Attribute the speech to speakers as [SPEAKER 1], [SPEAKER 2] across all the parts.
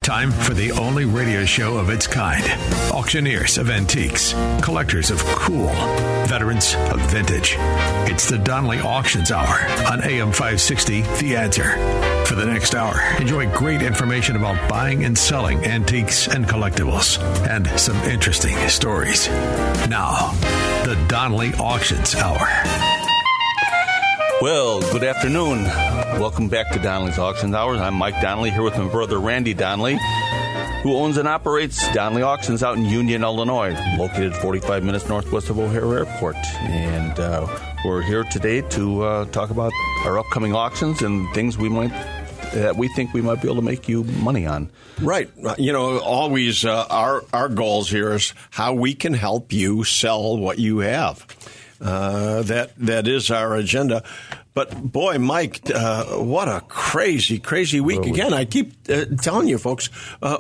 [SPEAKER 1] Time for the only radio show of its kind. Auctioneers of antiques, collectors of cool, veterans of vintage. It's the Donnelly Auctions Hour on AM 560, The Answer. For the next hour, enjoy great information about buying and selling antiques and collectibles, and some interesting stories. Now, the Donnelly Auctions Hour.
[SPEAKER 2] Well, good afternoon. Welcome back to Donnelly's Auctions Hours. I'm Mike Donnelly here with my brother Randy Donnelly, who owns and operates Donnelly Auctions out in Union, Illinois, located 45 minutes northwest of O'Hare Airport. And we're here today to talk about our upcoming auctions and things that we think we might be able to make you money on.
[SPEAKER 3] Right. You know, always our goals here is how we can help you sell what you have. That is our agenda. But, boy, Mike, what a crazy week. Again, I keep telling you, folks,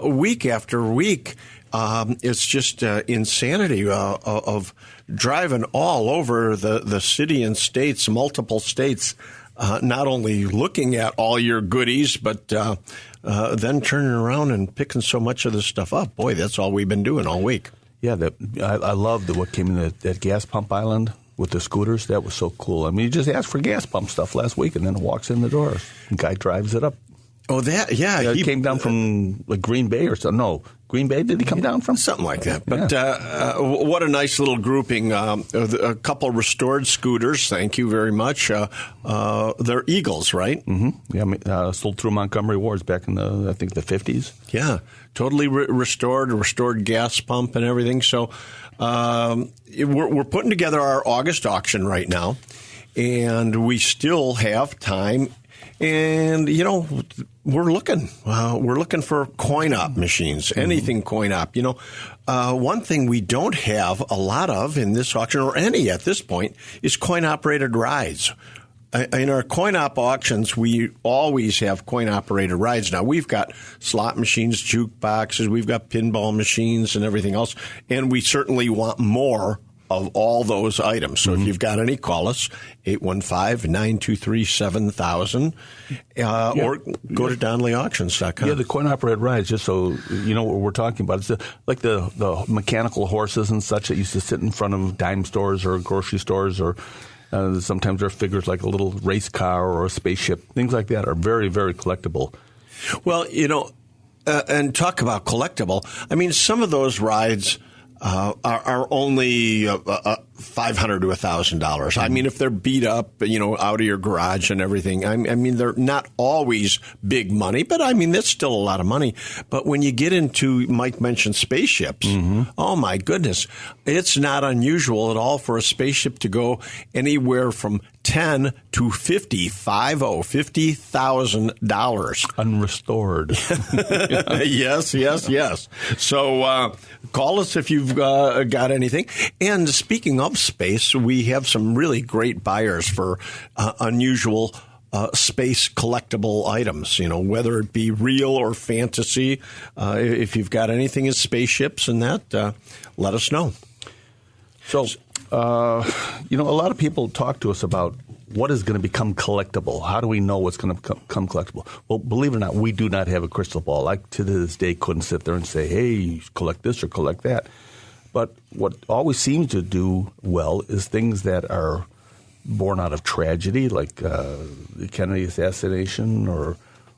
[SPEAKER 3] week after week, it's just insanity of driving all over the city and states, multiple states, not only looking at all your goodies, but then turning around and picking so much of this stuff up. Boy, that's all we've been doing all week.
[SPEAKER 2] Yeah, I love what came in that gas pump island with the scooters. That was so cool. I mean, you just asked for gas pump stuff last week, and then it walks in the door. The guy drives it up.
[SPEAKER 3] Oh, that, yeah.
[SPEAKER 2] He came down from like Green Bay or something. No, Green Bay, did he come down from?
[SPEAKER 3] Something like that. But what a nice little grouping. A couple restored scooters. Thank you very much. They're Eagles, right?
[SPEAKER 2] Mm-hmm. Yeah, sold through Montgomery Wards back in the 50s.
[SPEAKER 3] Yeah, totally restored gas pump and everything. So we're putting together our August auction right now, and we still have time. And, you know, we're looking for coin-op machines, anything coin-op. You know, one thing we don't have a lot of in this auction, or any at this point, is coin-operated rides. In our coin-op auctions, we always have coin-operated rides. Now, we've got slot machines, jukeboxes, we've got pinball machines and everything else, and we certainly want more of all those items. So if you've got any, call us, 815-923-7000, or go to DonnellyAuctions.com.
[SPEAKER 2] Yeah, the coin-operated rides, just so you know what we're talking about. It's like the mechanical horses and such that used to sit in front of dime stores or grocery stores, or sometimes they're figures like a little race car or a spaceship. Things like that are very, very collectible.
[SPEAKER 3] Well, you know, and talk about collectible. I mean, some of those rides are only $500 to $1,000. I mean, if they're beat up, you know, out of your garage and everything, I mean, they're not always big money, but I mean, that's still a lot of money. But when you get into, Mike mentioned spaceships, oh my goodness, it's not unusual at all for a spaceship to go anywhere from $10,000 to $50,000
[SPEAKER 2] unrestored.
[SPEAKER 3] Yes. So call us if you've got anything. And speaking of space, we have some really great buyers for unusual space collectible items, you know, whether it be real or fantasy. If you've got anything as spaceships and that, let us know.
[SPEAKER 2] So, you know, a lot of people talk to us about what is going to become collectible. How do we know what's going to become collectible? Well, believe it or not, we do not have a crystal ball. I, to this day, couldn't sit there and say, hey, collect this or collect that. But what always seems to do well is things that are born out of tragedy, like the Kennedy assassination or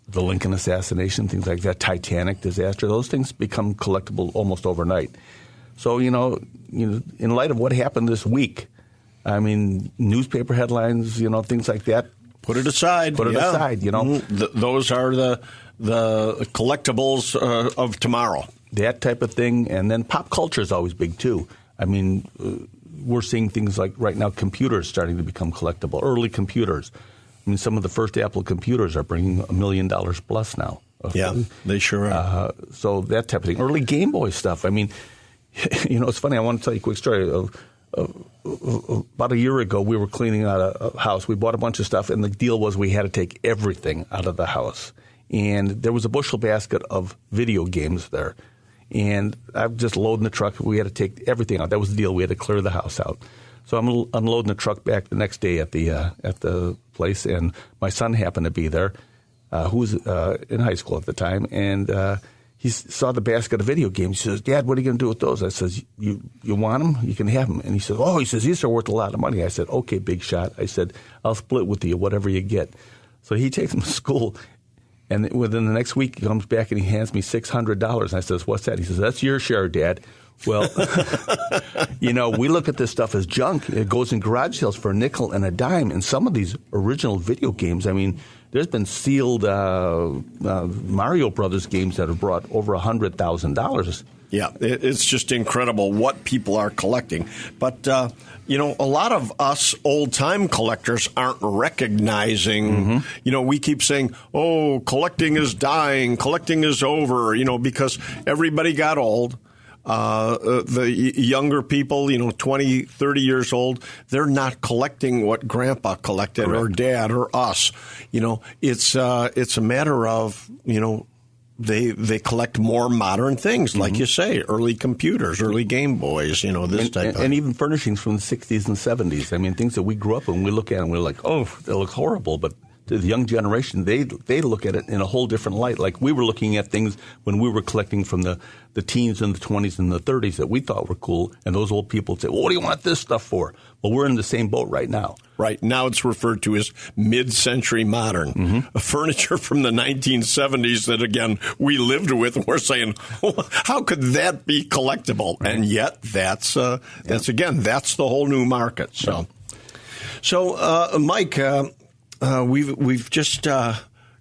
[SPEAKER 2] the Lincoln assassination, things like that, Titanic disaster. Those things become collectible almost overnight. So, you know, in light of what happened this week, I mean, newspaper headlines, you know, things like that.
[SPEAKER 3] Put it aside.
[SPEAKER 2] You know.
[SPEAKER 3] Those are the collectibles of tomorrow.
[SPEAKER 2] That type of thing. And then pop culture is always big, too. I mean, we're seeing things like right now computers starting to become collectible, early computers. I mean, some of the first Apple computers are bringing $1 million plus now.
[SPEAKER 3] Yeah, they sure are.
[SPEAKER 2] So that type of thing. Early Game Boy stuff. I mean, you know, it's funny. I want to tell you a quick story of about a year ago, we were cleaning out a house. We bought a bunch of stuff, and the deal was we had to take everything out of the house. And there was a bushel basket of video games there. And I'm just loading the truck. We had to take everything out. That was the deal. We had to clear the house out. So I'm unloading the truck back the next day at the place, and my son happened to be there, who was in high school at the time, and he saw the basket of video games. He says, "Dad, what are you going to do with those?" I says, "You want them? You can have them." And he says, "Oh," he says, "these are worth a lot of money." I said, "Okay, big shot." I said, "I'll split with you, whatever you get." So he takes them to school, and within the next week, he comes back and he hands me $600. And I says, "What's that?" He says, "That's your share, Dad." Well, we look at this stuff as junk. It goes in garage sales for a nickel and a dime. And some of these original video games, I mean, there's been sealed Mario Brothers games that have brought over $100,000.
[SPEAKER 3] Yeah, it's just incredible what people are collecting. But, a lot of us old-time collectors aren't recognizing, we keep saying, oh, collecting is dying, collecting is over, because everybody got old. The younger people, 20, 30 years old, they're not collecting what Grandpa collected or Dad or us. It's a matter of, they collect more modern things, like you say, early computers, early Game Boys, this type of.
[SPEAKER 2] And even furnishings from the 60s and 70s. I mean, things that we grew up and we look at and we're like, oh, they look horrible, but to the young generation, they look at it in a whole different light. Like we were looking at things when we were collecting from the teens and the 20s and the 30s that we thought were cool, and those old people would say, well, what do you want this stuff for? Well, we're in the same boat right now.
[SPEAKER 3] Right. Now it's referred to as mid-century modern. Furniture from the 1970s that, again, we lived with, and we're saying, well, how could that be collectible? Right. And yet that's the whole new market. So, Mike, we've just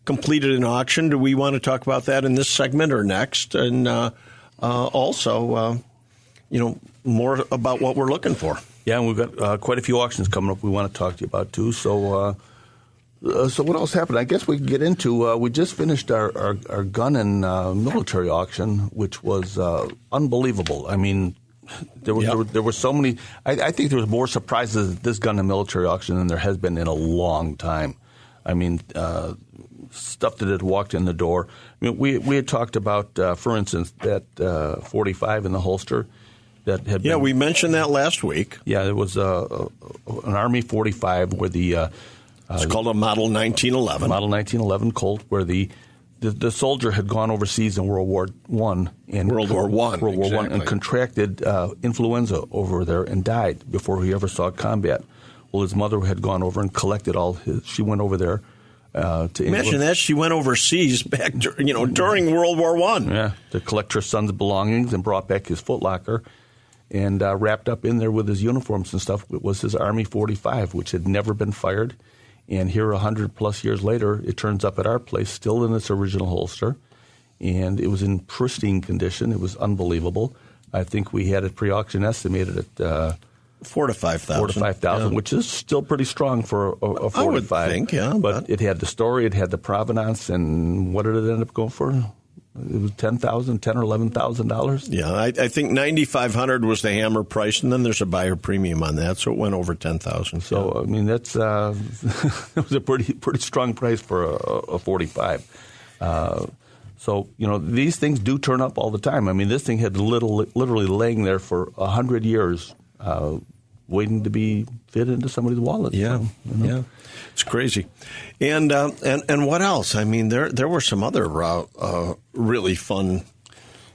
[SPEAKER 3] completed an auction. Do we want to talk about that in this segment or next? And also, more about what we're looking for.
[SPEAKER 2] Yeah, and we've got quite a few auctions coming up we want to talk to you about, too. So what else happened? I guess we can get into, we just finished our gun and military auction, which was unbelievable. I mean, there were so many. I think there was more surprises at this gun and military auction than there has been in a long time. I mean, stuff that had walked in the door. I mean, we had talked about, for instance, that 45 in the holster that had been.
[SPEAKER 3] Yeah, we mentioned that last week.
[SPEAKER 2] Yeah, it was an Army 45 where the
[SPEAKER 3] it's called a Model 1911.
[SPEAKER 2] Model 1911 Colt, where the soldier had gone overseas in World War I and contracted influenza over there and died before he ever saw combat. Well, his mother had gone over and collected all his. She went over there to England.
[SPEAKER 3] Imagine that she went overseas back, during World War I.
[SPEAKER 2] Yeah, to collect her son's belongings and brought back his footlocker, and wrapped up in there with his uniforms and stuff was his Army 45, which had never been fired. And here, 100-plus years later, it turns up at our place, still in its original holster. And it was in pristine condition. It was unbelievable. I think we had it pre-auction estimated at $4,000 to $5,000, which is still pretty strong for a 45.
[SPEAKER 3] I would think, yeah.
[SPEAKER 2] But it had the story, it had the provenance, and what did it end up going for? It was $10,000, $10,000 or $11,000.
[SPEAKER 3] Yeah, I think $9,500 was the hammer price, and then there's a buyer premium on that, so it went over $10,000.
[SPEAKER 2] So I mean, that's it was a pretty strong price for a 45. So these things do turn up all the time. I mean, this thing had literally laying there for 100 years, waiting to be fit into somebody's wallet.
[SPEAKER 3] Yeah, yeah. It's crazy. And what else? I mean, there were some other really fun.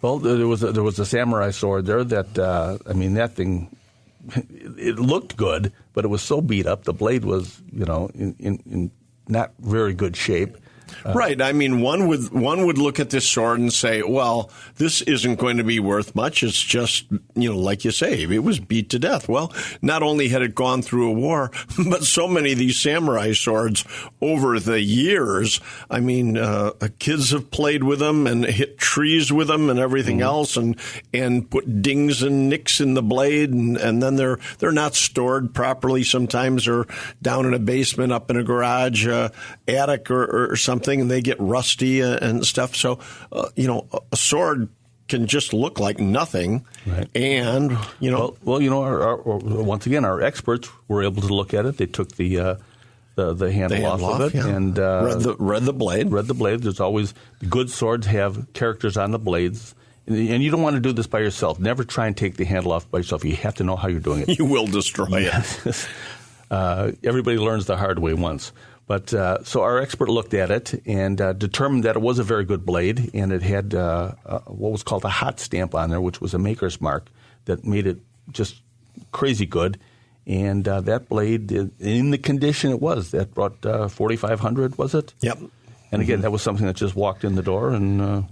[SPEAKER 2] Well, there was a samurai sword there that that thing, it looked good, but it was so beat up. The blade was in not very good shape.
[SPEAKER 3] Right. I mean, one would look at this sword and say, well, this isn't going to be worth much. It's just, like you say, it was beat to death. Well, not only had it gone through a war, but so many of these samurai swords over the years, I mean, kids have played with them and hit trees with them and everything else and put dings and nicks in the blade. And then they're not stored properly. Sometimes they're down in a basement, up in a garage, attic or something. And they get rusty and stuff. So, a sword can just look like nothing.
[SPEAKER 2] Right.
[SPEAKER 3] And,
[SPEAKER 2] once again, our experts were able to look at it. They took the handle off of it and
[SPEAKER 3] read the blade.
[SPEAKER 2] Read the blade. There's always good swords have characters on the blades. And you don't want to do this by yourself. Never try and take the handle off by yourself. You have to know how you're doing it.
[SPEAKER 3] You will destroy it.
[SPEAKER 2] Everybody learns the hard way once. But so our expert looked at it and determined that it was a very good blade, and it had what was called a hot stamp on there, which was a maker's mark that made it just crazy good. And that blade, in the condition it was, that brought $4,500, was it?
[SPEAKER 3] Yep.
[SPEAKER 2] And again, that was something that just walked in the door, and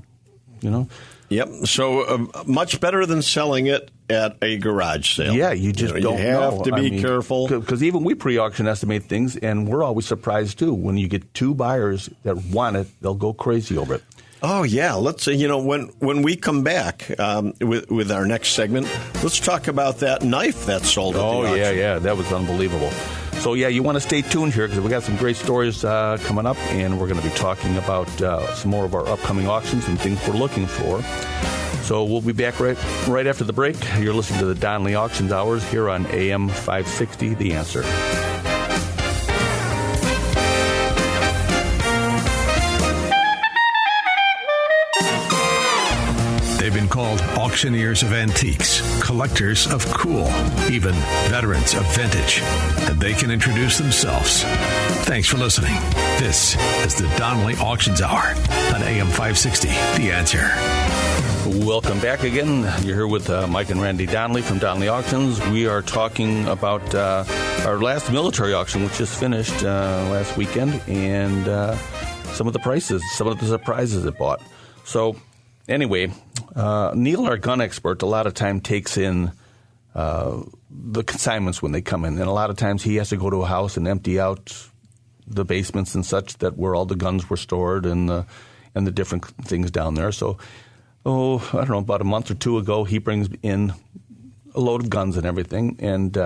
[SPEAKER 3] Yep. So much better than selling it at a garage sale.
[SPEAKER 2] Yeah, you just don't know.
[SPEAKER 3] You have to be careful.
[SPEAKER 2] Because even we pre-auction estimate things, and we're always surprised, too. When you get two buyers that want it, they'll go crazy over it.
[SPEAKER 3] Oh, yeah. Let's say, when we come back with our next segment, let's talk about that knife that sold at the auction.
[SPEAKER 2] Yeah. That was unbelievable. So, you want to stay tuned here because we got some great stories coming up, and we're going to be talking about some more of our upcoming auctions and things we're looking for. So we'll be back right after the break. You're listening to the Donley Auctions Hours here on AM 560, The Answer.
[SPEAKER 1] They've been called auctioneers of antiques, collectors of cool, even veterans of vintage. And they can introduce themselves. Thanks for listening. This is the Donley Auctions Hour on AM 560, The Answer.
[SPEAKER 2] Welcome back again. You're here with Mike and Randy Donley from Donley Auctions. We are talking about our last military auction, which just finished last weekend, and some of the prices, some of the surprises it bought. So anyway, Neil, our gun expert, a lot of time takes in the consignments when they come in. And a lot of times he has to go to a house and empty out the basements and such that where all the guns were stored and the different things down there. So, I don't know, about a month or two ago, he brings in a load of guns and everything and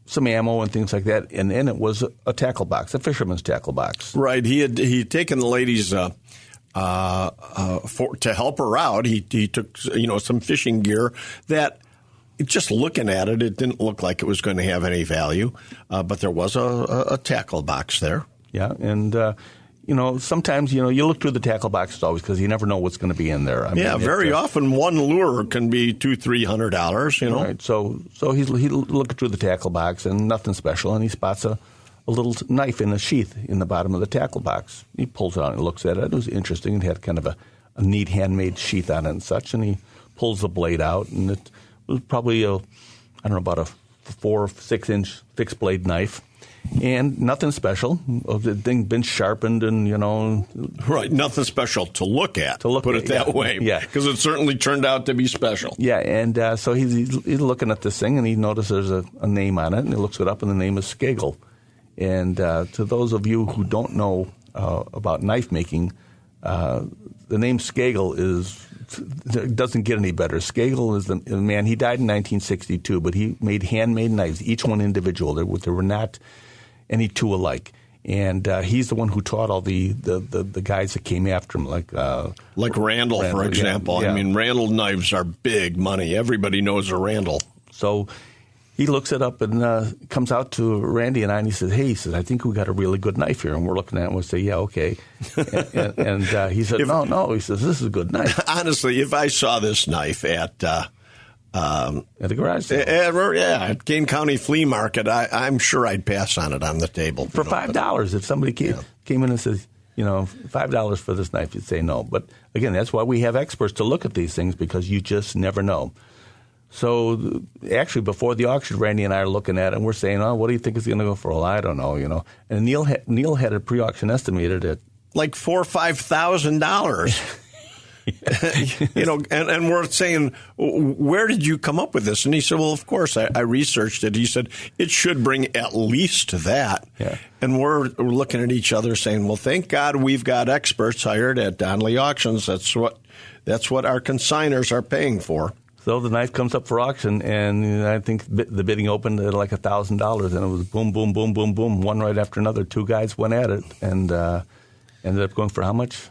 [SPEAKER 2] some ammo and things like that. And in it was a tackle box, a fisherman's tackle box.
[SPEAKER 3] Right. He'd taken the ladies to help her out. He took some fishing gear that, just looking at it, it didn't look like it was going to have any value, but there was a tackle box there.
[SPEAKER 2] Yeah, and sometimes you look through the tackle boxes always because you never know what's going to be in there.
[SPEAKER 3] Very often one lure can be $200-300.
[SPEAKER 2] Right. So he's looking through the tackle box and nothing special, and he spots a little knife in a sheath in the bottom of the tackle box. He pulls it out and looks at it. It was interesting. It had kind of a neat handmade sheath on it and such, and he pulls the blade out, and it was probably about a 4 or 6 inch fixed blade knife, and nothing special. The thing been sharpened, and
[SPEAKER 3] right, nothing special to look at. Put it that way,
[SPEAKER 2] yeah,
[SPEAKER 3] because it certainly turned out to be special.
[SPEAKER 2] Yeah, and so he's looking at this thing, and he notices there's a name on it, and he looks it up, and the name is Skagel. And to those of you who don't know about knife making, the name Skagel doesn't get any better. Skagel is the man. He died in 1962, but he made handmade knives, each one individual. There were not any two alike. And he's the one who taught all the guys that came after him, like
[SPEAKER 3] Randall, for example.
[SPEAKER 2] Yeah.
[SPEAKER 3] I mean, Randall knives are big money. Everybody knows a Randall.
[SPEAKER 2] So he looks it up and comes out to Randy and I, and he says, I think we got a really good knife here. And we're looking at it and we say, yeah, okay. and he said, no. He says, this is a good knife.
[SPEAKER 3] Honestly, if I saw this knife at the
[SPEAKER 2] garage sale.
[SPEAKER 3] At Kane County Flea Market, I'm sure I'd pass on it on the table.
[SPEAKER 2] For $5, if somebody came in and says, $5 for this knife, you'd say no. But again, that's why we have experts to look at these things, because you just never know. So actually, before the auction, Randy and I are looking at it, and we're saying, what do you think it's going to go for? Well, I don't know, And Neil had a pre-auction estimated at
[SPEAKER 3] like $4,000 or $5,000. And we're saying, where did you come up with this? And he said, well, of course, I researched it. He said, it should bring at least that.
[SPEAKER 2] Yeah.
[SPEAKER 3] And we're looking at each other saying, well, thank God we've got experts hired at Donley Auctions. That's what our consigners are paying for.
[SPEAKER 2] So the knife comes up for auction, and I think the bidding opened at like $1,000, and it was boom, boom, boom, boom, boom, one right after another. Two guys went at it, and ended up going for how much?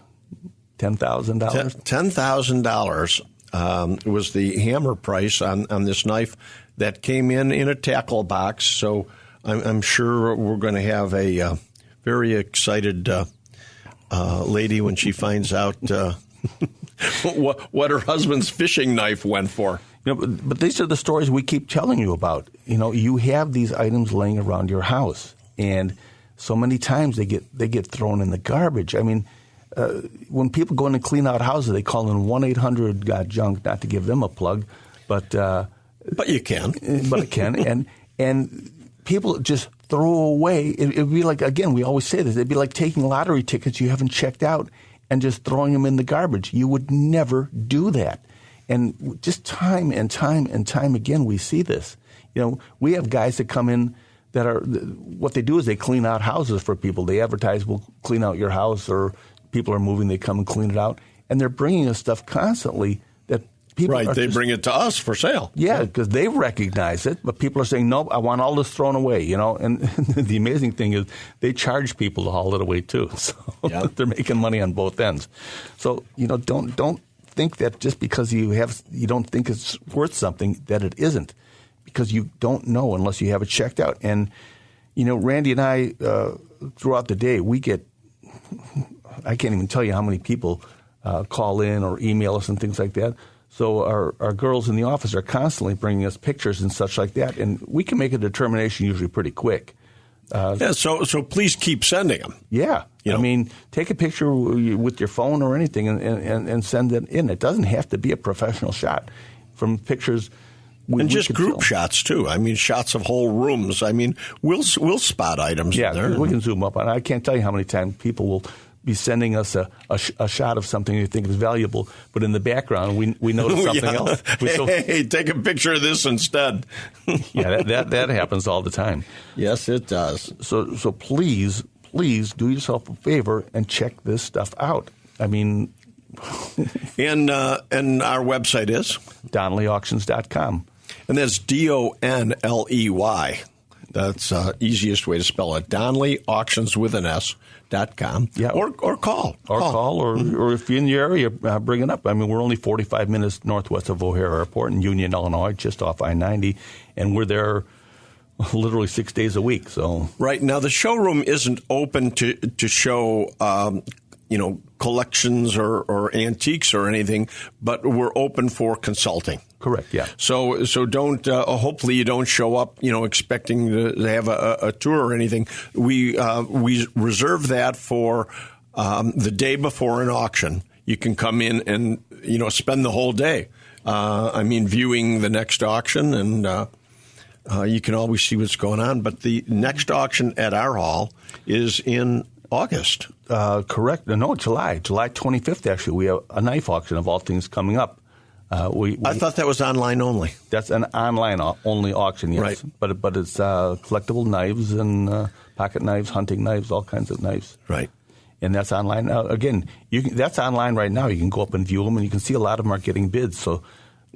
[SPEAKER 2] $10,000?
[SPEAKER 3] $10,000 was the hammer price on this knife that came in a tackle box. So I'm sure we're going to have a very excited lady when she finds out what her husband's fishing knife went for.
[SPEAKER 2] But these are the stories we keep telling you about. You have these items laying around your house, and so many times they get thrown in the garbage. I mean, when people go in and clean out houses, they call in 1-800-GOT-JUNK, not to give them a plug, but
[SPEAKER 3] you can.
[SPEAKER 2] But it can. And people just throw away. It'd be like, again, we always say this, it'd be like taking lottery tickets you haven't checked out and just throwing them in the garbage. You would never do that. And just time and time and time again, we see this. You know, we have guys that come in that are, what they do is they clean out houses for people. They advertise, we'll clean out your house, or people are moving, they come and clean it out. And they're bringing us stuff constantly that people
[SPEAKER 3] Right, they bring it to us for sale.
[SPEAKER 2] Yeah, because they recognize it, but people are saying, nope, I want all this thrown away, you know. And the amazing thing is they charge people to haul it away too. So they're making money on both ends. So, you know, don't think that just because you don't think it's worth something, that it isn't, because you don't know unless you have it checked out. And, you know, Randy and I, throughout the day, we get, I can't even tell you how many people call in or email us and things like that. So our girls in the office are constantly bringing us pictures and such like that, and we can make a determination usually pretty quick.
[SPEAKER 3] So please keep sending them.
[SPEAKER 2] Yeah.
[SPEAKER 3] You know?
[SPEAKER 2] I mean, take a picture with your phone or anything and send it in. It doesn't have to be a professional shot. From pictures,
[SPEAKER 3] and just group shots too. I mean, shots of whole rooms. I mean, we'll spot items.
[SPEAKER 2] Yeah,
[SPEAKER 3] in there.
[SPEAKER 2] We can zoom up on it. I can't tell you how many times people will be sending us a shot of something they think is valuable, but in the background we notice something else.
[SPEAKER 3] Hey, take a picture of this instead.
[SPEAKER 2] Yeah, that happens all the time.
[SPEAKER 3] Yes, it does.
[SPEAKER 2] So please do yourself a favor and check this stuff out. I mean,
[SPEAKER 3] and our website is
[SPEAKER 2] DonnellyAuctions.com.
[SPEAKER 3] And that's DONLEY. That's easiest way to spell it. Donnelly Auctions with an S.com.
[SPEAKER 2] Yeah.
[SPEAKER 3] Or call.
[SPEAKER 2] Or if you're in the area, bring it up. I mean, we're only 45 minutes northwest of O'Hare Airport in Union, Illinois, just off I-90, and we're there literally 6 days a week. So
[SPEAKER 3] right now, the showroom isn't open to show collections or antiques or anything, but we're open for consulting.
[SPEAKER 2] Correct. Yeah.
[SPEAKER 3] So don't. Hopefully, you don't show up, expecting to have a tour or anything. We reserve that for the day before an auction. You can come in and spend the whole day. Viewing the next auction, and you can always see what's going on. But the next auction at our hall is in August.
[SPEAKER 2] Correct. No, July 25th. Actually, we have a knife auction of all things coming up.
[SPEAKER 3] I thought that was online only.
[SPEAKER 2] That's an online only auction, yes.
[SPEAKER 3] Right.
[SPEAKER 2] But it's collectible knives and pocket knives, hunting knives, all kinds of knives.
[SPEAKER 3] Right.
[SPEAKER 2] And that's online. Again, that's online right now. You can go up and view them, and you can see a lot of them are getting bids. So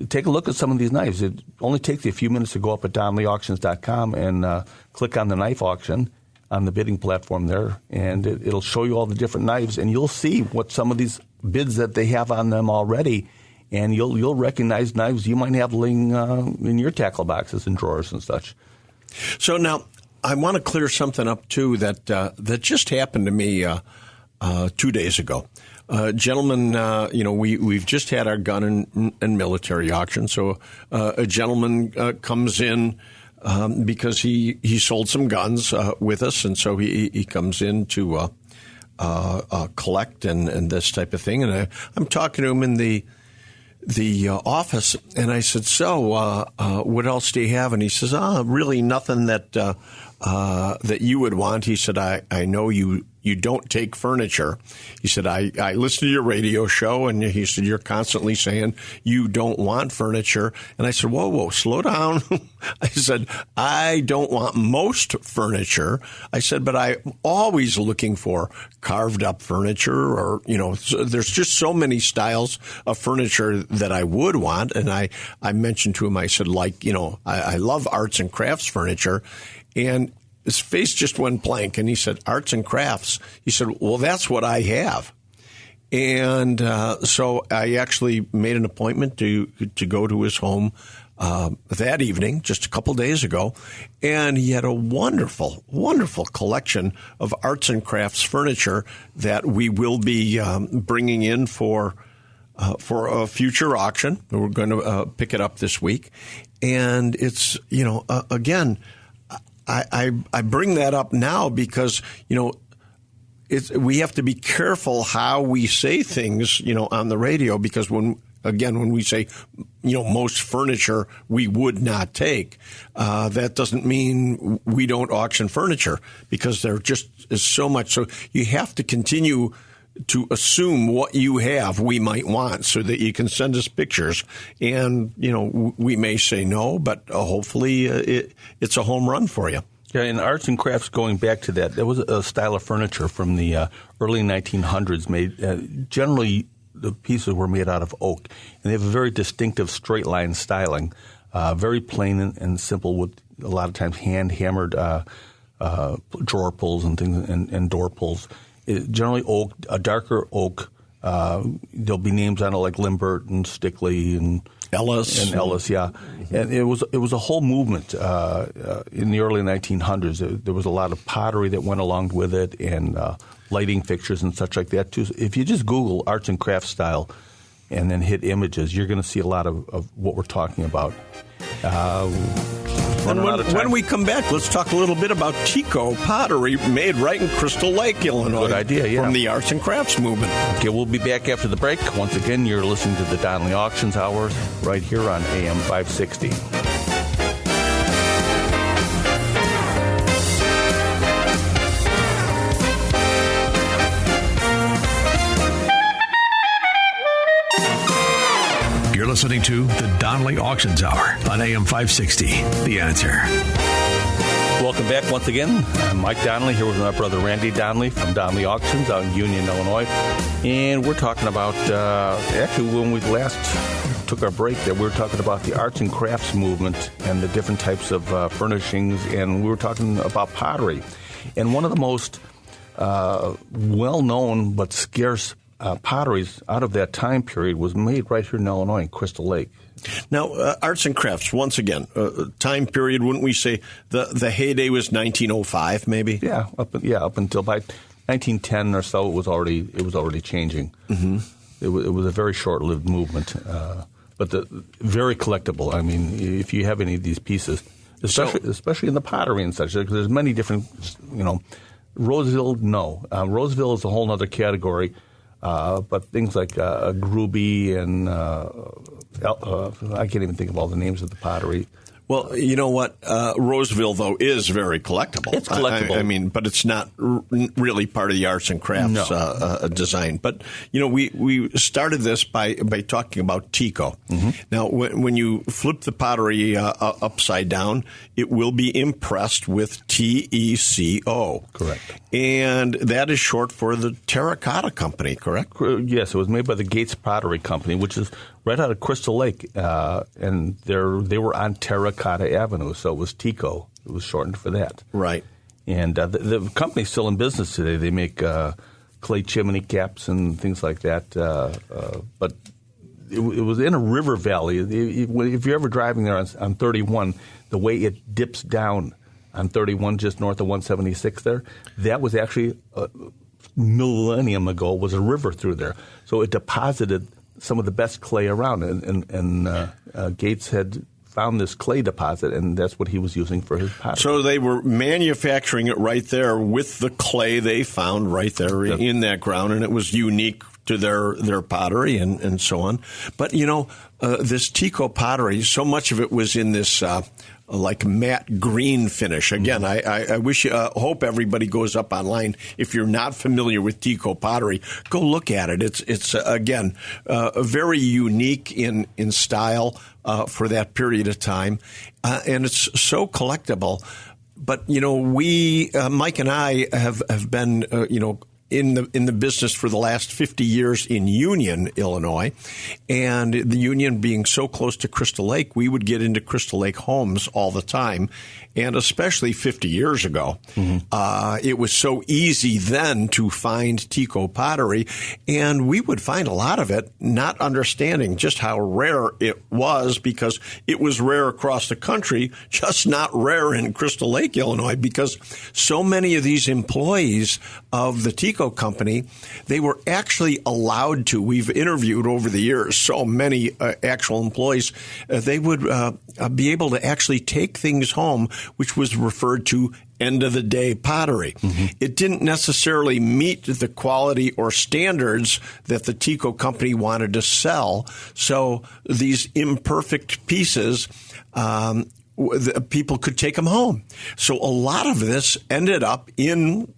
[SPEAKER 2] take a look at some of these knives. It only takes you a few minutes to go up at DonnellyAuctions.com and click on the knife auction on the bidding platform there, and it'll show you all the different knives, and you'll see what some of these bids that they have on them already. And you'll recognize knives you might have laying in your tackle boxes and drawers and such.
[SPEAKER 3] So now I want to clear something up too that just happened to me 2 days ago. Gentlemen, we've just had our gun and military auction. So a gentleman comes in because he sold some guns with us, and so he comes in to collect and this type of thing. And I'm talking to him in the office, and I said, so what else do you have? And he says, really nothing that you would want. He said, I know you don't take furniture. He said, I listen to your radio show, and he said, you're constantly saying you don't want furniture. And I said, whoa, slow down. I said, I don't want most furniture. I said, but I'm always looking for carved up furniture, or, there's just so many styles of furniture that I would want. And I mentioned to him, I said, I love arts and crafts furniture. And his face just went blank, and he said, arts and crafts. He said, well, that's what I have. And so I actually made an appointment to go to his home that evening, just a couple days ago, and he had a wonderful, wonderful collection of arts and crafts furniture that we will be bringing in for a future auction. We're going to pick it up this week. And it's, again, I bring that up now because, we have to be careful how we say things, on the radio, because when we say, most furniture we would not take, that doesn't mean we don't auction furniture, because there just is so much. So you have to continue to assume what you have we might want, so that you can send us pictures. And, we may say no, but hopefully it's a home run for you.
[SPEAKER 2] Yeah, in arts and crafts, going back to that, there was a style of furniture from the early 1900s made, generally the pieces were made out of oak, and they have a very distinctive straight line styling, very plain and simple, with a lot of times hand-hammered drawer pulls and things, and door pulls. Generally oak, a darker oak. There'll be names on it like Limbert and Stickley and
[SPEAKER 3] Ellis.
[SPEAKER 2] Yeah. And it was a whole movement in the early 1900s. There was a lot of pottery that went along with it, and lighting fixtures and such like that too. So if you just Google arts and crafts style and then hit images, you're going to see a lot of what we're talking about.
[SPEAKER 3] And when we come back, let's talk a little bit about Tico pottery made right in Crystal Lake, Illinois.
[SPEAKER 2] Good idea, yeah.
[SPEAKER 3] From the arts and crafts movement.
[SPEAKER 2] Okay, we'll be back after the break. Once again, you're listening to the Donnelly Auctions Hour right here on AM 560.
[SPEAKER 1] You're listening to the Donnelly Auctions Hour on AM 560. The Answer.
[SPEAKER 2] Welcome back once again. I'm Mike Donnelly here with my brother Randy Donnelly from Donnelly Auctions out in Union, Illinois. And we're talking about, actually when we last took our break there, we were talking about the arts and crafts movement and the different types of furnishings, and we were talking about pottery. And one of the most well-known but scarce potteries out of that time period was made right here in Illinois, in Crystal Lake.
[SPEAKER 3] Now, arts and crafts, once again, time period, wouldn't we say the heyday was 1905, maybe?
[SPEAKER 2] Yeah, up until by 1910 or so, it was already changing. Mm-hmm. It was a very short-lived movement, but very collectible. I mean, if you have any of these pieces, especially in the pottery and such, because there's many different, Roseville, no. Roseville is a whole other category. But things like Gruby and I can't even think of all the names of the pottery.
[SPEAKER 3] Well, you know what? Roseville, though, is very collectible.
[SPEAKER 2] It's collectible.
[SPEAKER 3] I mean, but it's not really part of the arts and crafts design. But, we started this by talking about Tico. Mm-hmm. Now, when you flip the pottery upside down, it will be impressed with TECO.
[SPEAKER 2] Correct.
[SPEAKER 3] And that is short for the Terracotta Company, correct?
[SPEAKER 2] Yes, it was made by the Gates Pottery Company, which is right out of Crystal Lake, and they were on Terracotta Avenue, so it was Tico. It was shortened for that.
[SPEAKER 3] Right.
[SPEAKER 2] And the company's still in business today. They make clay chimney caps and things like that, but it was in a river valley. If you're ever driving there on 31, the way it dips down on 31 just north of 176 there, that was actually a millennium ago was a river through there. So it deposited some of the best clay around, and Gates had found this clay deposit, and that's what he was using for his pottery.
[SPEAKER 3] So they were manufacturing it right there with the clay they found right there in that ground, and it was unique to their pottery and so on. But, this Tico pottery, so much of it was in this like matte green finish. Again, I wish, hope everybody goes up online. If you're not familiar with Tico pottery, go look at it. It's again, very unique in style for that period of time, and it's so collectible. But we, Mike and I, have been in the business for the last 50 years in Union, Illinois, and the Union being so close to Crystal Lake, we would get into Crystal Lake homes all the time, and especially 50 years ago. Mm-hmm. It was so easy then to find Tico pottery, and we would find a lot of it, not understanding just how rare it was, because it was rare across the country, just not rare in Crystal Lake, Illinois, because so many of these employees of the Tico Tico company, they were actually allowed to. We've interviewed over the years so many actual employees. They would be able to actually take things home, which was referred to end-of-the-day pottery. Mm-hmm. It didn't necessarily meet the quality or standards that the Tico company wanted to sell. So these imperfect pieces, people could take them home. So a lot of this ended up in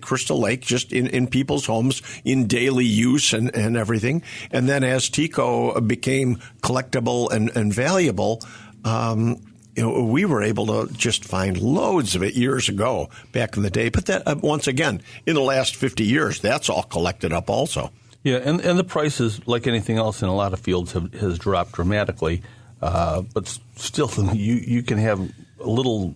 [SPEAKER 3] Crystal Lake, just in people's homes, in daily use and everything. And then as Tico became collectible and valuable, we were able to just find loads of it years ago, back in the day. But that, once again, in the last 50 years, that's all collected up also.
[SPEAKER 2] Yeah, and the prices, like anything else in a lot of fields, has dropped dramatically. But still, you can have a little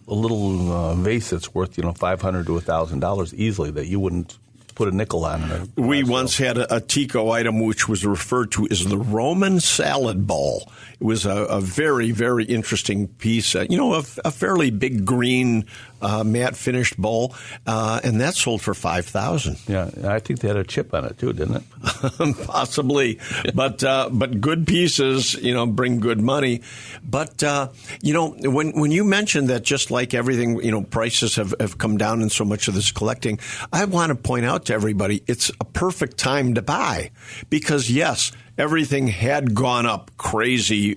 [SPEAKER 2] vase that's worth $500 to $1,000 easily that you wouldn't put a nickel on.
[SPEAKER 3] We once had a Tico item which was referred to as the Roman salad bowl. It was a very, very interesting piece, a fairly big green matte finished bowl, and that sold for $5,000.
[SPEAKER 2] Yeah, I think they had a chip on it too, didn't it?
[SPEAKER 3] Possibly, but good pieces, bring good money. But when you mentioned that, just like everything, prices have come down in so much of this collecting, I want to point out to everybody it's a perfect time to buy because yes, everything had gone up crazy,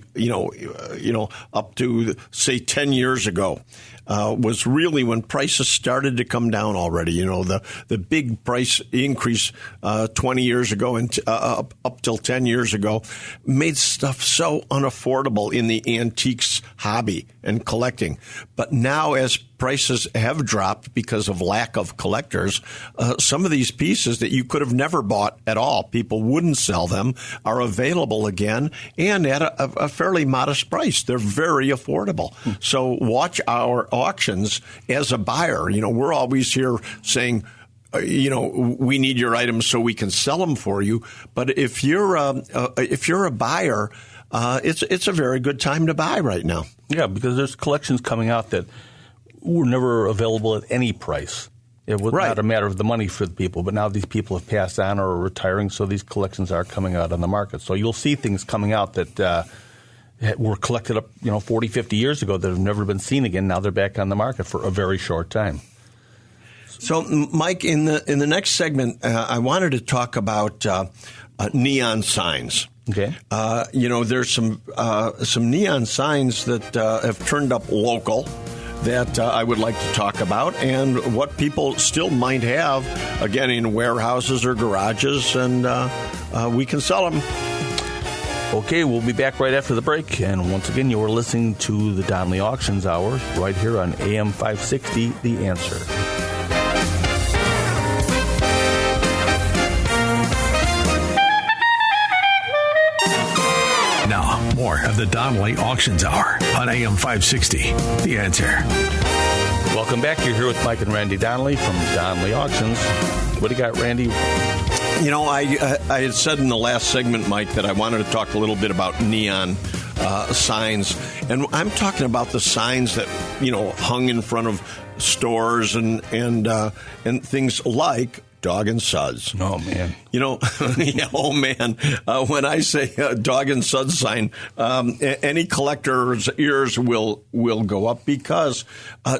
[SPEAKER 3] up to say 10 years ago. Was really when prices started to come down already. The big price increase 20 years ago and up till 10 years ago made stuff so unaffordable in the antiques hobby and collecting. But now as prices have dropped because of lack of collectors, some of these pieces that you could have never bought at all, people wouldn't sell them, are available again and at a fairly modest price. They're very affordable. So watch our auctions as a buyer. We're always here saying, we need your items so we can sell them for you. But if you're a buyer, it's a very good time to buy right now.
[SPEAKER 2] Yeah, because there's collections coming out that were never available at any price. It was not a matter of the money for the people, but now these people have passed on or are retiring, so these collections are coming out on the market. So you'll see things coming out that were collected up, 40, 50 years ago that have never been seen again. Now they're back on the market for a very short time.
[SPEAKER 3] So, Mike, in the next segment, I wanted to talk about neon signs.
[SPEAKER 2] Okay.
[SPEAKER 3] There's some neon signs that have turned up local that I would like to talk about, and what people still might have, again, in warehouses or garages, and we can sell them.
[SPEAKER 2] Okay, we'll be back right after the break. And once again, you are listening to the Donley Auctions Hour right here on AM 560, The Answer.
[SPEAKER 1] Now, more of the Donley Auctions Hour on AM 560, The Answer.
[SPEAKER 2] Welcome back. You're here with Mike and Randy Donley from Donley Auctions. What do you got, Randy?
[SPEAKER 3] I had said in the last segment, Mike, that I wanted to talk a little bit about neon signs. And I'm talking about the signs that, hung in front of stores and things like Dog and Suds.
[SPEAKER 2] Oh, man.
[SPEAKER 3] When I say Dog and Suds sign, any collector's ears will go up because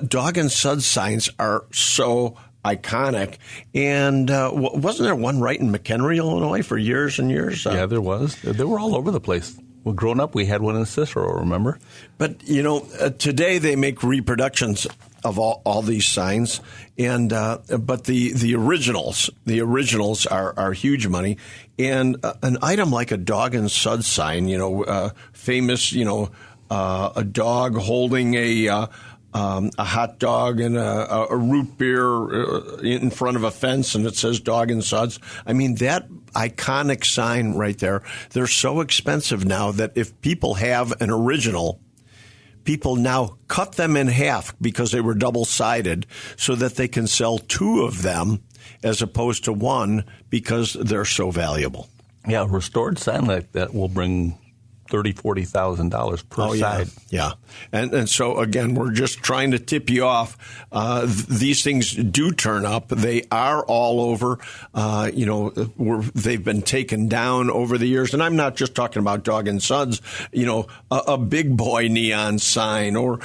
[SPEAKER 3] Dog and Suds signs are so iconic. And wasn't there one right in McHenry, Illinois for years and years?
[SPEAKER 2] Yeah, there was. They were all over the place. Well, growing up, we had one in Cicero, remember?
[SPEAKER 3] But, today they make reproductions of all these signs, and but the originals are huge money. And an item like a Dog and Suds sign, famous, a dog holding a hot dog and a root beer in front of a fence, and it says Dog and Suds. I mean, that iconic sign right there, they're so expensive now that if people have an original, people now cut them in half because they were double-sided so that they can sell two of them as opposed to one because they're so valuable.
[SPEAKER 2] Yeah, a restored sign like that will bring $30,000-$40,000 per side.
[SPEAKER 3] Yeah. And so, again, we're just trying to tip you off. These things do turn up. They are all over. They've been taken down over the years. And I'm not just talking about Dog and Sons, a big boy neon sign or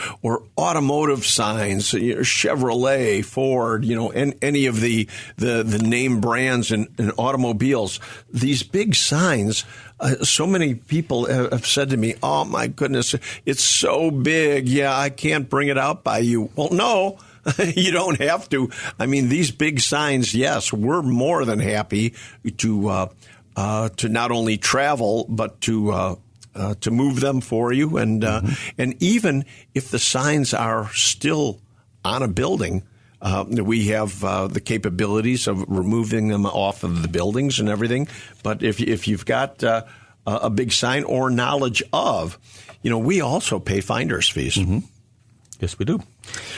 [SPEAKER 3] automotive signs, Chevrolet, Ford, and any of the name brands in automobiles. These big signs, so many people have said to me, oh, my goodness, it's so big. Yeah, I can't bring it out by you. Well, no, you don't have to. I mean, these big signs, yes, we're more than happy to not only travel, but to move them for you. And even if the signs are still on a building, we have the capabilities of removing them off of the buildings and everything. But if you've got a big sign or knowledge of, we also pay finder's fees.
[SPEAKER 2] Mm-hmm. Yes, we do.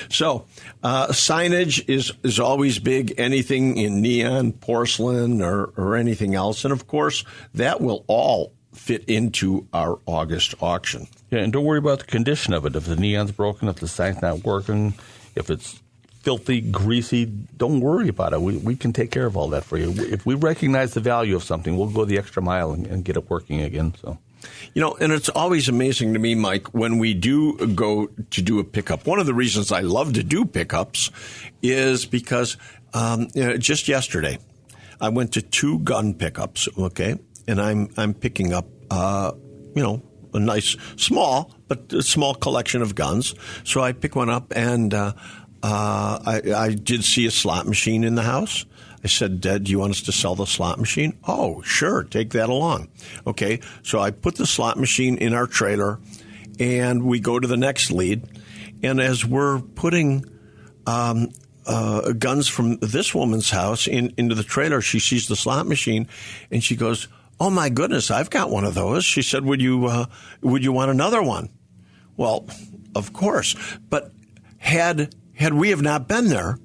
[SPEAKER 3] So signage is always big, anything in neon, porcelain, or anything else. And, of course, that will all fit into our August auction.
[SPEAKER 2] Yeah, and don't worry about the condition of it. If the neon's broken, if the sign's not working, if it's filthy, greasy, don't worry about it. We can take care of all that for you. If we recognize the value of something, we'll go the extra mile and get it working again. So,
[SPEAKER 3] and it's always amazing to me, Mike, when we do go to do a pickup. One of the reasons I love to do pickups is because just yesterday I went to 2 gun pickups, okay, and I'm picking up a nice small collection of guns. So I pick one up and I did see a slot machine in the house. I said, Dad, do you want us to sell the slot machine? Oh, sure. Take that along. Okay. So I put the slot machine in our trailer and we go to the next lead. And as we're putting guns from this woman's house into the trailer, she sees the slot machine and she goes, oh, my goodness, I've got one of those. She said, would you want another one? Well, of course. But had we have not been there,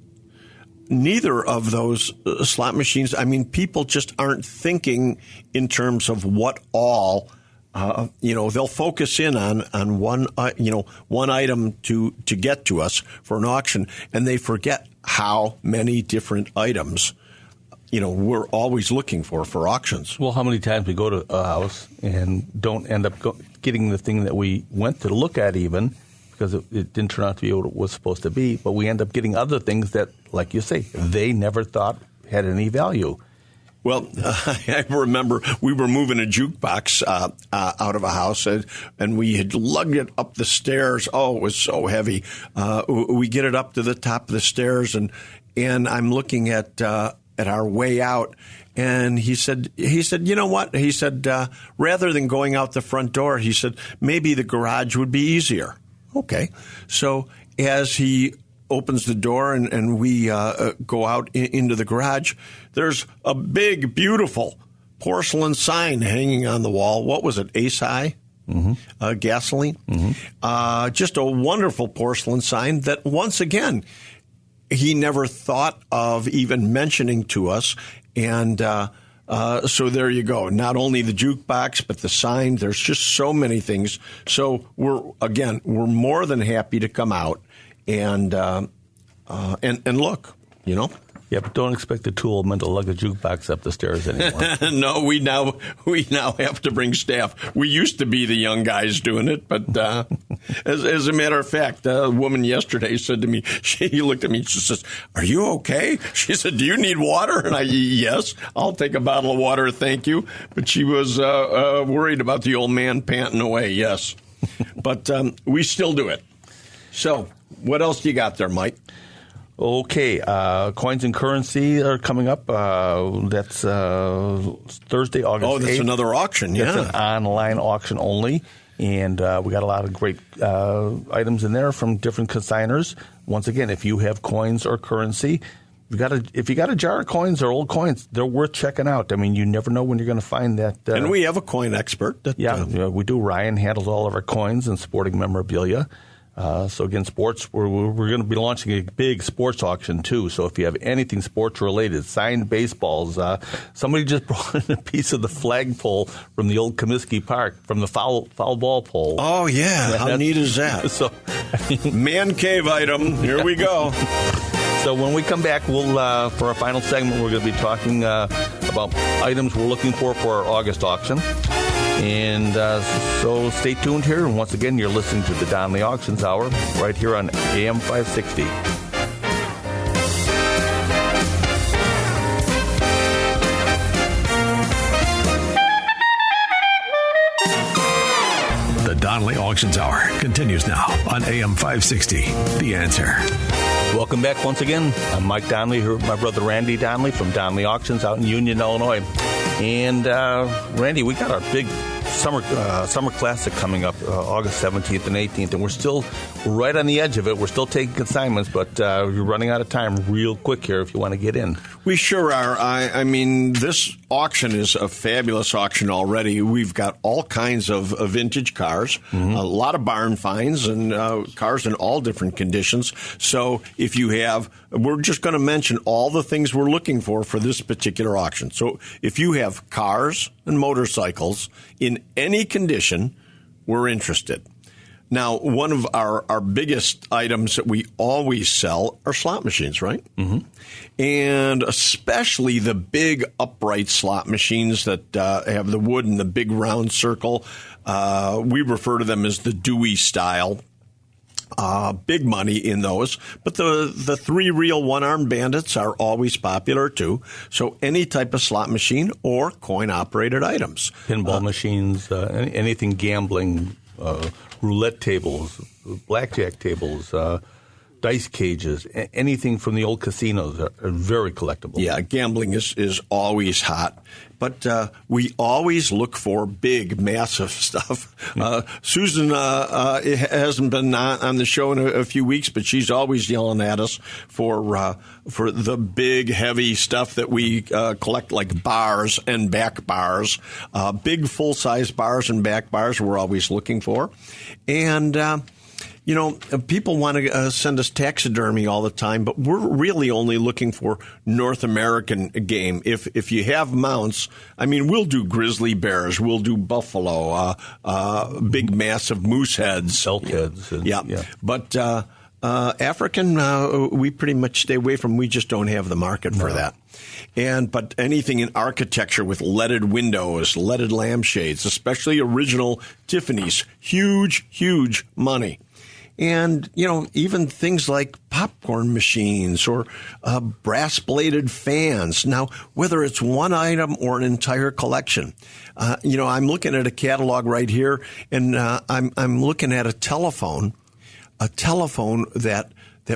[SPEAKER 3] neither of those slot machines, I mean, people just aren't thinking in terms of what all, they'll focus in on one item to get to us for an auction, and they forget how many different items, we're always looking for auctions.
[SPEAKER 2] Well, how many times we go to a house and don't end up getting the thing that we went to look at even, because it didn't turn out to be what it was supposed to be, but we end up getting other things that, like you say, they never thought had any value.
[SPEAKER 3] Well, I remember we were moving a jukebox out of a house, and we had lugged it up the stairs. Oh, it was so heavy. We get it up to the top of the stairs, and I'm looking at our way out, and he said, you know what? He said, rather than going out the front door, he said, maybe the garage would be easier. Okay. So as he opens the door and we go out into the garage, there's a big, beautiful porcelain sign hanging on the wall. What was it? Ace High? Mm-hmm. Gasoline? Mm-hmm. Just a wonderful porcelain sign that, once again, he never thought of even mentioning to us. And so there you go. Not only the jukebox, but the sign. There's just so many things. So we're more than happy to come out and look,
[SPEAKER 2] Yeah, but don't expect the tool men to lug a jukebox up the stairs anymore.
[SPEAKER 3] No, we now have to bring staff. We used to be the young guys doing it, but as a matter of fact, a woman yesterday said to me, she looked at me, she says, "Are you okay?" She said, "Do you need water?" And yes, I'll take a bottle of water, thank you. But she was worried about the old man panting away. Yes, but we still do it. So, what else do you got there, Mike?
[SPEAKER 2] Okay, Coins and Currency are coming up. That's Thursday, August 8th.
[SPEAKER 3] Oh, that's another auction, yeah.
[SPEAKER 2] It's an online auction only, and we got a lot of great items in there from different consigners. Once again, if you have coins or currency, if you got a jar of coins or old coins, they're worth checking out. I mean, you never know when you're going to find that.
[SPEAKER 3] And we have a coin expert.
[SPEAKER 2] We do. Ryan handles all of our coins and sporting memorabilia. So again, sports, we're going to be launching a big sports auction too. So if you have anything sports related, signed baseballs, somebody just brought in a piece of the flagpole from the old Comiskey Park, from the foul ball pole.
[SPEAKER 3] Oh yeah, how neat is that?
[SPEAKER 2] So,
[SPEAKER 3] man cave item. Here we go.
[SPEAKER 2] So when we come back, we'll for our final segment, we're going to be talking about items we're looking for our August auction. And so stay tuned here. And once again, you're listening to the Donley Auctions Hour right here on AM 560.
[SPEAKER 1] The Donley Auctions Hour continues now on AM 560. The Answer.
[SPEAKER 2] Welcome back once again. I'm Mike Donley here with my brother Randy Donley from Donley Auctions out in Union, Illinois. And Randy, we got our big summer classic coming up August 17th and 18th, and we're still right on the edge of it. We're still taking consignments, but you're running out of time real quick here if you want to get in.
[SPEAKER 3] We sure are. I mean, this auction is a fabulous auction already. We've got all kinds of vintage cars, a lot of barn finds, and cars in all different conditions. So if you have, we're just going to mention all the things we're looking for this particular auction. So if you have cars and motorcycles in any condition, we're interested. Now, one of our biggest items that we always sell are slot machines, right? Mm-hmm. And especially the big upright slot machines that have the wood and the big round circle. We refer to them as the Dewey style. Big money in those. But the three-reel one-armed bandits are always popular, too. So any type of slot machine or coin-operated items.
[SPEAKER 2] Pinball machines, anything gambling, roulette tables, blackjack tables, dice cages, anything from the old casinos are very collectible.
[SPEAKER 3] Yeah, gambling is always hot. But we always look for big, massive stuff. Susan hasn't been on the show in a few weeks, but she's always yelling at us for the big, heavy stuff that we collect, like bars and back bars. Big, full-size bars and back bars we're always looking for. And you know, people want to send us taxidermy all the time, but we're really only looking for North American game. If you have mounts, I mean, we'll do grizzly bears, we'll do buffalo, big, massive moose heads.
[SPEAKER 2] Elk heads.
[SPEAKER 3] Yeah. But African, we pretty much stay away from. We just don't have the market for that. But anything in architecture with leaded windows, leaded lampshades, especially original Tiffany's, huge money. And, you know, even things like popcorn machines or brass-bladed fans. Now, whether it's one item or an entire collection, you know, I'm looking at a catalog right here, and I'm looking at a telephone that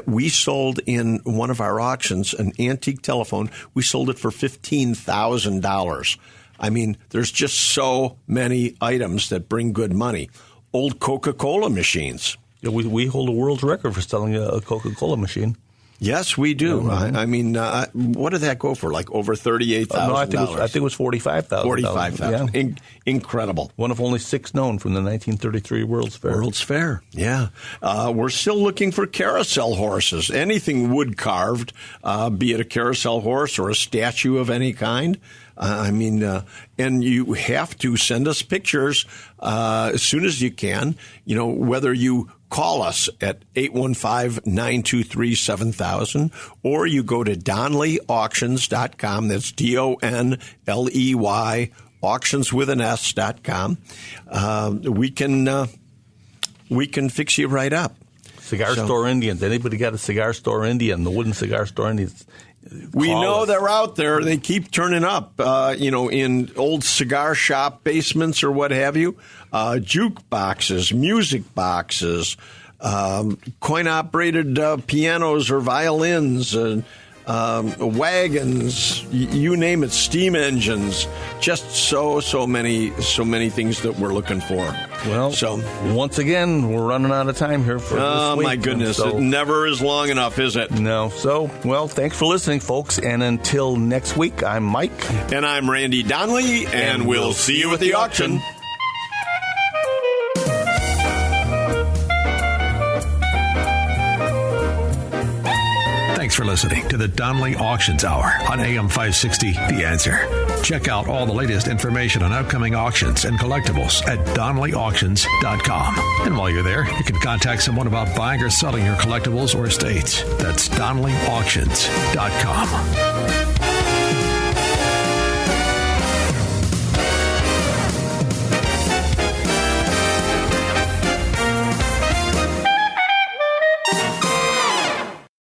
[SPEAKER 3] we sold in one of our auctions, an antique telephone. We sold it for $15,000. I mean, there's just so many items that bring good money. Old Coca-Cola machines.
[SPEAKER 2] Yeah, we hold a world record for selling a Coca-Cola machine.
[SPEAKER 3] Yes, we do. I mean, what did that go for? Like over $38,000?
[SPEAKER 2] No, I think it was $45,000.
[SPEAKER 3] $45,000. Yeah. Incredible.
[SPEAKER 2] One of only 6 known from the 1933 World's Fair.
[SPEAKER 3] World's Fair, yeah. We're still looking for carousel horses. Anything wood carved, be it a carousel horse or a statue of any kind. I mean, and you have to send us pictures as soon as you can, you know, whether you call us at 815-923-7000 or you go to DonleyAuctions.com. That's DONLEY, auctions with an S.com. We can fix you right up.
[SPEAKER 2] Cigar Store Indians. Anybody got a Cigar Store Indian? The wooden Cigar Store Indians.
[SPEAKER 3] We know they're out there. They keep turning up, you know, in old cigar shop basements or what have you. Juke boxes, music boxes, coin-operated pianos or violins, wagons, you name it, steam engines. Just so many things that we're looking for.
[SPEAKER 2] Well, once again, we're running out of time here for this week.
[SPEAKER 3] Oh, my goodness. It never is long enough, is it?
[SPEAKER 2] No. So, well, thanks for listening, folks. And until next week, I'm Mike.
[SPEAKER 3] And I'm Randy Donley. And we'll see you at the auction.
[SPEAKER 1] Thanks for listening to the Donnelly Auctions Hour on AM 560, The Answer. Check out all the latest information on upcoming auctions and collectibles at DonnellyAuctions.com. And while you're there, you can contact someone about buying or selling your collectibles or estates. That's DonnellyAuctions.com.